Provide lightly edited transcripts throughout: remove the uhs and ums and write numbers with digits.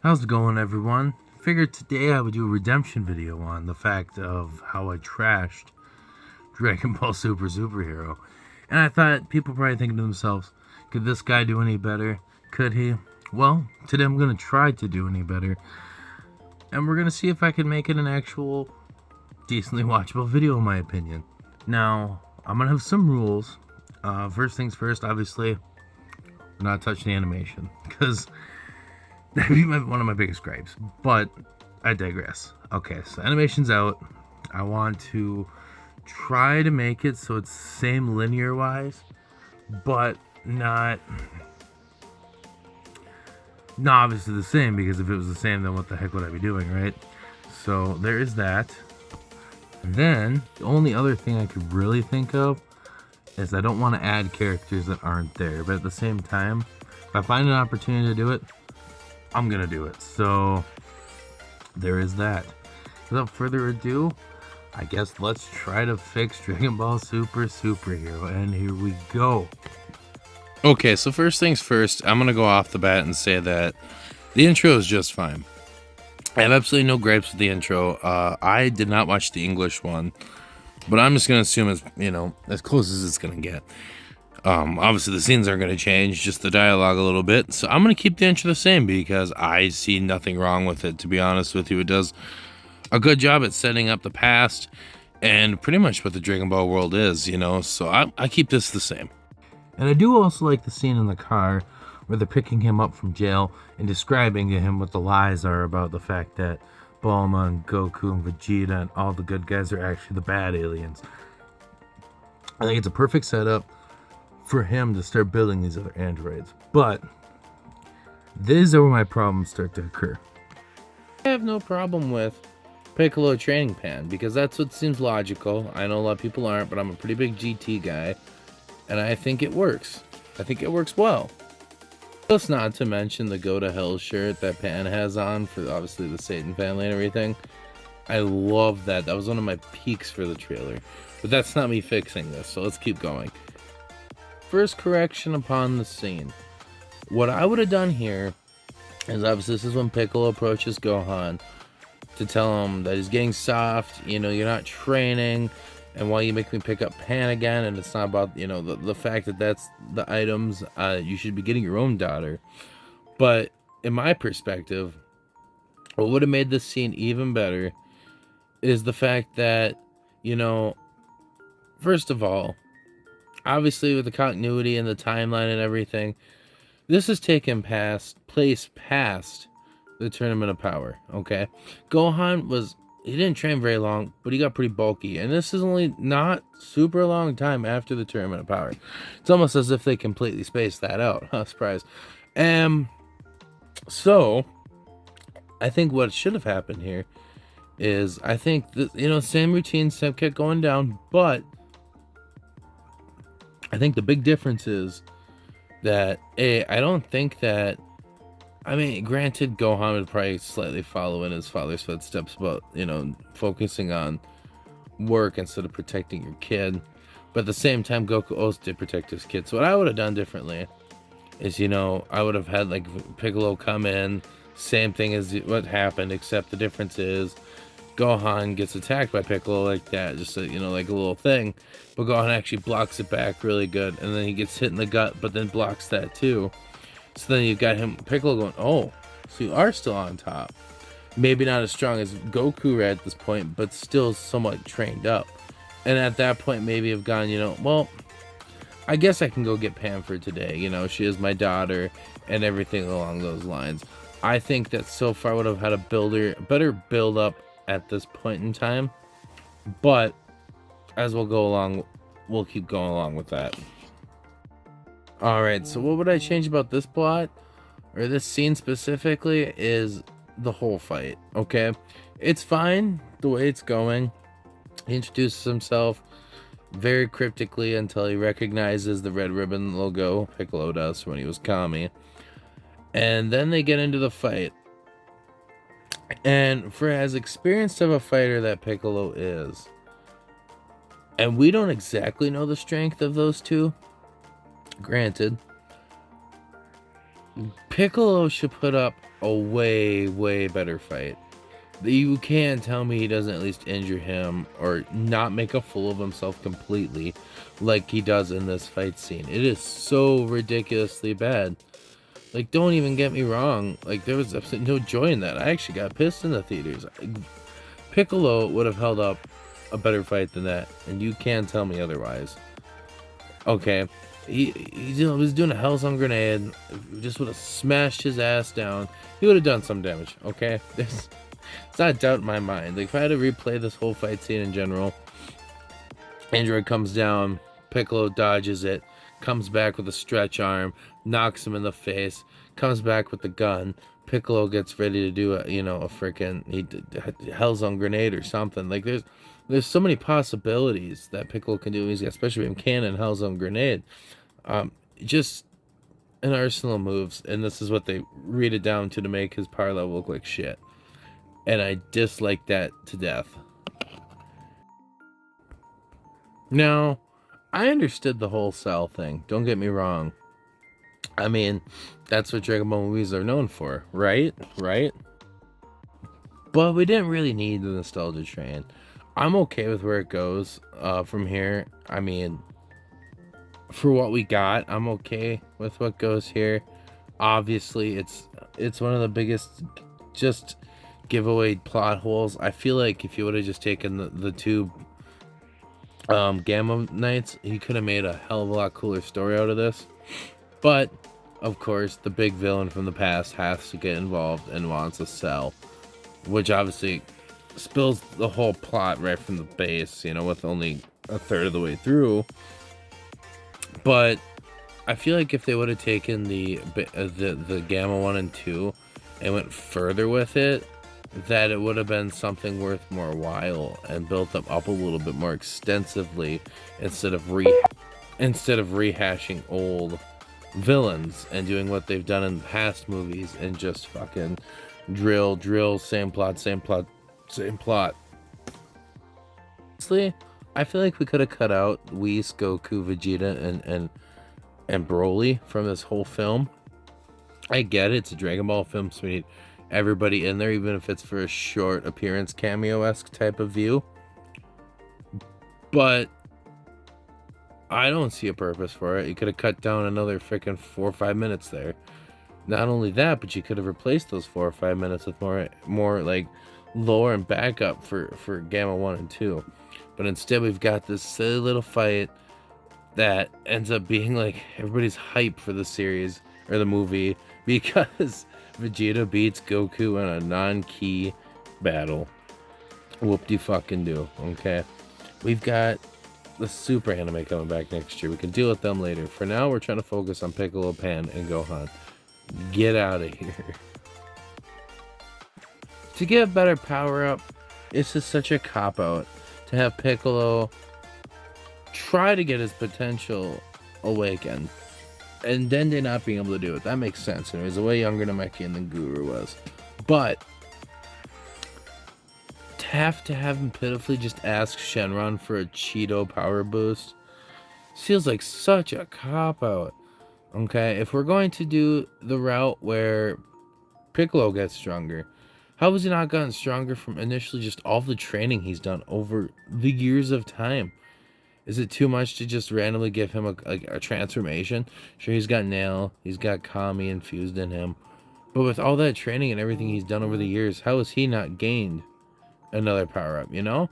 How's it going, everyone? Figured today I would do a redemption video on the fact of how I trashed Dragon Ball Super Superhero. And I thought people probably thinking to themselves, could this guy do any better? Could he? Well, today I'm going to try to do any better. And we're going to see if I can make it an actual decently watchable video, in my opinion. Now, I'm going to have some rules. First things first, obviously, we're not touching animation. Because that'd be one of my biggest gripes, but I digress. Okay, so animation's out. I want to try to make it so it's same linear wise, but not obviously the same, because if it was the same, then what the heck would I be doing, right? So there is that. And then the only other thing I could really think of is I don't want to add characters that aren't there, but at the same time, if I find an opportunity to do it, I'm gonna do it. So there is that. Without further ado, I guess let's try to fix Dragon Ball Super Superhero, and here we go. Okay, so first things first, I'm gonna go off the bat and say that the intro is just fine. I have absolutely no gripes with the intro. I did not watch the English one, but I'm just gonna assume it's, as close as it's gonna get. Obviously the scenes aren't going to change, just the dialogue a little bit. So I'm going to keep the intro the same because I see nothing wrong with it, to be honest with you. It does a good job at setting up the past and pretty much what the Dragon Ball world is, So I keep this the same. And I do also like the scene in the car where they're picking him up from jail and describing to him what the lies are about the fact that Bulma and Goku and Vegeta and all the good guys are actually the bad aliens. I think it's a perfect setup for him to start building these other androids. But these are where my problems start to occur. I have no problem with Piccolo training Pan because that's what seems logical. I know a lot of people aren't, but I'm a pretty big GT guy, and I think it works. I think it works well. Just not to mention the Go to Hell shirt that Pan has on for obviously the Satan family and everything. I love that. That was one of my peaks for the trailer. But that's not me fixing this, so let's keep going. First correction upon the scene. What I would have done here is, obviously this is when Piccolo approaches Gohan to tell him that he's getting soft, you're not training, and why you make me pick up Pan again, and it's not about, the fact that that's the items, you should be getting your own daughter. But in my perspective, what would have made this scene even better is the fact that, first of all, obviously with the continuity and the timeline and everything, this has taken place past the Tournament of Power, okay? Gohan he didn't train very long, but he got pretty bulky, and this is only not super long time after the Tournament of Power. It's almost as if they completely spaced that out. Surprise. So I think what should have happened here is, I think that, same routines kept going down, but I think the big difference is that, I don't think that, granted, Gohan would probably slightly follow in his father's footsteps, but, focusing on work instead of protecting your kid. But at the same time, Goku also did protect his kid. So what I would have done differently is, I would have had, Piccolo come in, same thing as what happened, except the difference is Gohan gets attacked by Piccolo like that, just like a little thing, but Gohan actually blocks it back really good, and then he gets hit in the gut, but then blocks that too. So then you've got Piccolo going, oh, so you are still on top. Maybe not as strong as Goku at this point, but still somewhat trained up. And at that point, maybe have gone, well, I guess I can go get Pan for today. She is my daughter, and everything along those lines. I think that so far would have had a better build up at this point in time, but as we'll go along, we'll keep going along with that. Alright, so what would I change about this plot, or this scene specifically, is the whole fight, okay? It's fine the way it's going. He introduces himself very cryptically until he recognizes the Red Ribbon logo, Piccolo does, when he was Kami. And then they get into the fight. And for as experienced of a fighter that Piccolo is, and we don't exactly know the strength of those two, granted, Piccolo should put up a way better fight. You can't tell me he doesn't at least injure him or not make a fool of himself completely like he does in this fight scene. It is so ridiculously bad. Like, don't even get me wrong. Like, there was absolutely no joy in that. I actually got pissed in the theaters. Piccolo would have held up a better fight than that, and you can't tell me otherwise. Okay, he was doing a Hellsong grenade. Just would have smashed his ass down. He would have done some damage. Okay, it's not a doubt in my mind. Like, if I had to replay this whole fight scene in general, Android comes down, Piccolo dodges it, comes back with a stretch arm, knocks him in the face, comes back with the gun. Piccolo gets ready to do a freaking Hellsong grenade or something. Like, there's so many possibilities that Piccolo can do. He's got special beam cannon, Hellsong grenade. Just an arsenal of moves, and this is what they read it down to make his power level look like shit. And I dislike that to death. Now, I understood the whole Cell thing. Don't get me wrong. I mean, that's what Dragon Ball movies are known for, right? Right? But we didn't really need the nostalgia train. I'm okay with where it goes from here. I mean, for what we got, I'm okay with what goes here. Obviously, it's one of the biggest just giveaway plot holes. I feel like if you would have just taken the two Gamma Knights, he could have made a hell of a lot cooler story out of this. But of course, the big villain from the past has to get involved and wants a Cell, which obviously spills the whole plot right from the base, with only a third of the way through. But I feel like if they would have taken the Gamma 1 and 2 and went further with it, that it would have been something worth more while and built them up a little bit more extensively instead of rehashing old villains and doing what they've done in past movies and just fucking drill, same plot. Honestly, I feel like we could have cut out Whis, Goku, Vegeta, and Broly from this whole film. I get it, it's a Dragon Ball film, so we need everybody in there, even if it's for a short appearance, cameo-esque type of view. But I don't see a purpose for it. You could have cut down another freaking 4 or 5 minutes there. Not only that, but you could have replaced those 4 or 5 minutes with more like lore and backup for Gamma 1 and 2. But instead, we've got this silly little fight that ends up being like everybody's hype for the series or the movie because Vegeta beats Goku in a non-key battle. Whoop-de-fucking-do, okay? We've got the Super anime coming back next year. We can deal with them later. For now, we're trying to focus on Piccolo, Pan, and Gohan. Get out of here. To get better power-up, it's just such a cop-out to have Piccolo try to get his potential awakened and Dende not being able to do it. That makes sense. And he was a way younger Namekian than Guru was. But to have him pitifully just ask Shenron for a Cheeto power boost feels like such a cop-out. Okay, if we're going to do the route where Piccolo gets stronger, how has he not gotten stronger from initially just all the training he's done over the years of time? Is it too much to just randomly give him a transformation? Sure, he's got Nail, he's got Kami infused in him. But with all that training and everything he's done over the years, how has he not gained another power-up, And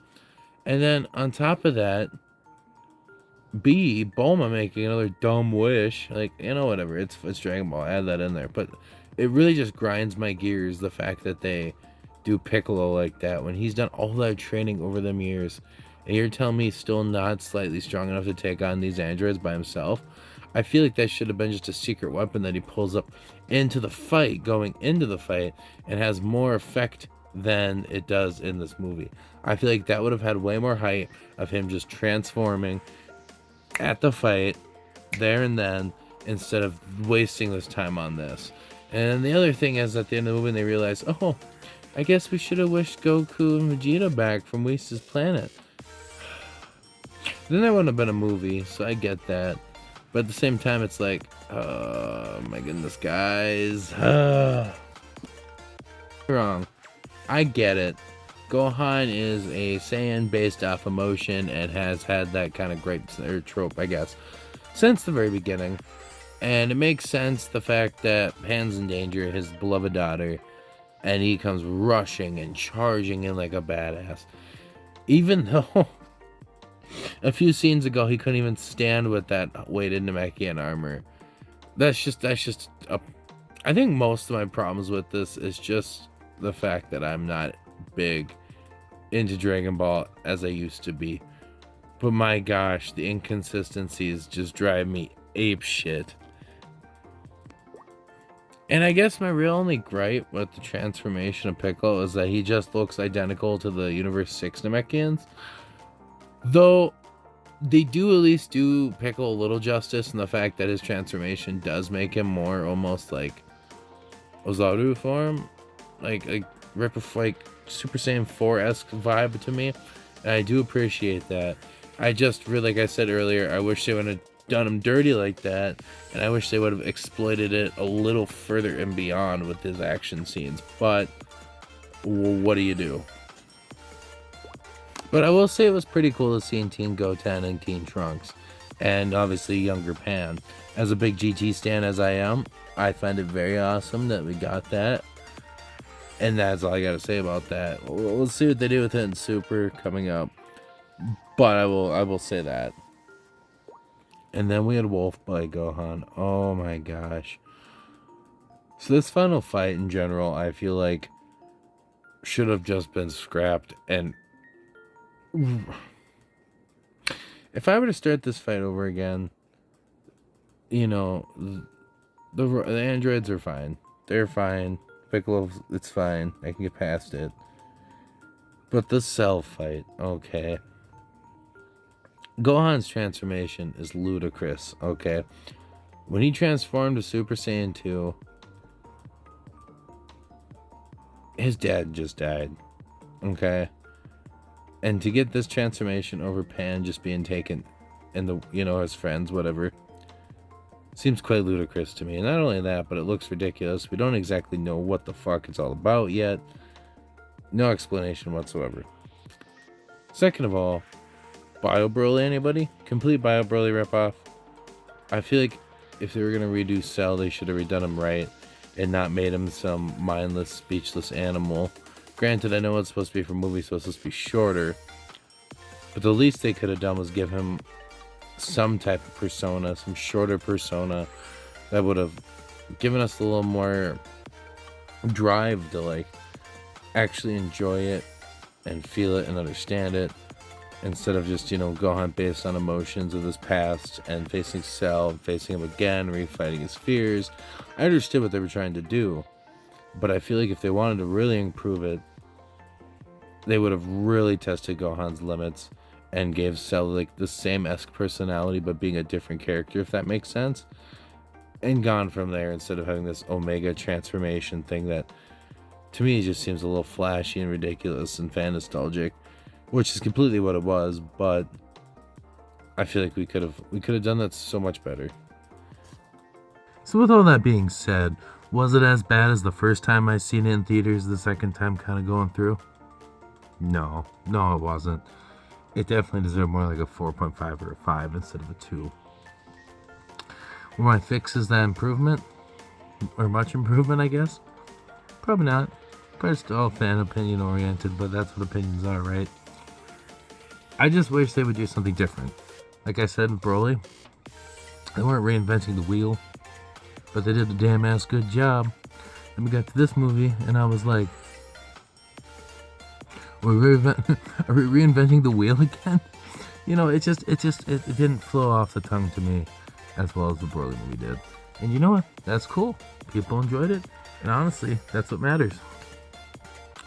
then on top of that, Bulma making another dumb wish. Like, whatever. It's Dragon Ball. Add that in there. But it really just grinds my gears, the fact that they do Piccolo like that when he's done all that training over them years. And you're telling me he's still not slightly strong enough to take on these androids by himself? I feel like that should have been just a secret weapon that he pulls up into the fight, going into the fight, and has more effect than it does in this movie. I feel like that would have had way more height of him just transforming at the fight, there and then, instead of wasting this time on this. And the other thing is, at the end of the movie, they realize, oh, I guess we should have wished Goku and Vegeta back from Whis' planet. Then there wouldn't have been a movie, so I get that. But at the same time, it's like, oh my goodness, guys. Wrong. I get it. Gohan is a Saiyan based off emotion and has had that kind of great trope, I guess, since the very beginning. And it makes sense the fact that Pan's in danger, his beloved daughter, and he comes rushing and charging in like a badass. Even though a few scenes ago he couldn't even stand with that weighted Namekian armor. That's just I think most of my problems with this is just the fact that I'm not big into Dragon Ball as I used to be. But my gosh, the inconsistencies just drive me ape shit. And I guess my real only gripe with the transformation of Piccolo is that he just looks identical to the Universe 6 Namekians. Though they do at least do Piccolo a little justice in the fact that his transformation does make him more almost like Ozaru form. Like Super Saiyan 4-esque vibe to me. And I do appreciate that. I just really, like I said earlier, I wish they would have done him dirty like that, and I wish they would have exploited it a little further and beyond with his action scenes. But what do you do? But I will say it was pretty cool to see in Teen Goten and Teen Trunks, and obviously younger Pan. As a big GT stan as I am, I find it very awesome that we got that. And that's all I gotta say about that. We'll see what they do with it in Super coming up. But I will say that. And then we had Wolf by Gohan. Oh my gosh. So this final fight in general, I feel like should have just been scrapped. And if I were to start this fight over again, you know, the androids are fine. They're fine. Piccolo, it's fine. I can get past it. But the Cell fight, okay. Gohan's transformation is ludicrous, okay? When he transformed to Super Saiyan 2, his dad just died, okay? And to get this transformation over Pan just being taken and the, you know, his friends, whatever, seems quite ludicrous to me. And not only that, but it looks ridiculous. We don't exactly know what the fuck it's all about yet. No explanation whatsoever. Second of all, Bio Broly, anybody? Complete Bio Broly ripoff. I feel like if they were going to redo Cell, they should have redone him right and not made him some mindless, speechless animal. Granted, I know it's supposed to be for movies, so it's supposed to be shorter. But the least they could have done was give him some type of persona, some shorter persona that would have given us a little more drive to like actually enjoy it and feel it and understand it, instead of just, you know, Gohan based on emotions of his past and facing Cell and facing him again, refighting his fears. I understood what they were trying to do, but I feel like if they wanted to really improve it, they would have really tested Gohan's limits and gave Cell like the same esque personality but being a different character, if that makes sense, and gone from there instead of having this Omega transformation thing that to me just seems a little flashy and ridiculous and fan nostalgic, which is completely what it was. But I feel like we could have done that so much better. So with all that being said, was it as bad as the first time I seen it in theaters, the second time kind of going through? No, it wasn't. It definitely deserved more like a 4.5 or a 5 instead of a 2. Were my fixes that improvement? Or much improvement, I guess? Probably not. Probably still fan opinion oriented, but that's what opinions are, right? I just wish they would do something different. Like I said with Broly, they weren't reinventing the wheel, but they did a damn ass good job. And we got to this movie, and I was like, are we reinventing the wheel again? You know, it didn't flow off the tongue to me as well as the Broly movie did. And you know what? That's cool. People enjoyed it, and honestly, that's what matters.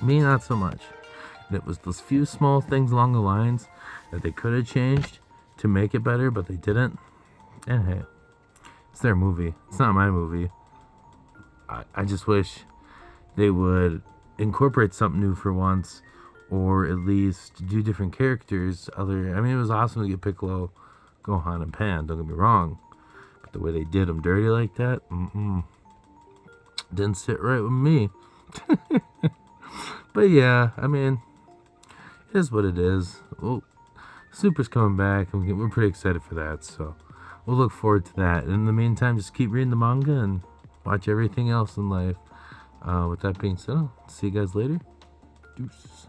Me, not so much. And it was those few small things along the lines that they could have changed to make it better, but they didn't. And hey, it's their movie. It's not my movie. I just wish they would incorporate something new for once, or at least do different characters. I mean, it was awesome to get Piccolo, Gohan, and Pan, don't get me wrong. But the way they did him dirty like that, didn't sit right with me. But yeah, I mean, it is what it is. Well, Super's coming back, and we're pretty excited for that. So we'll look forward to that. And in the meantime, just keep reading the manga and watch everything else in life. With that being said, I'll see you guys later. Deuces.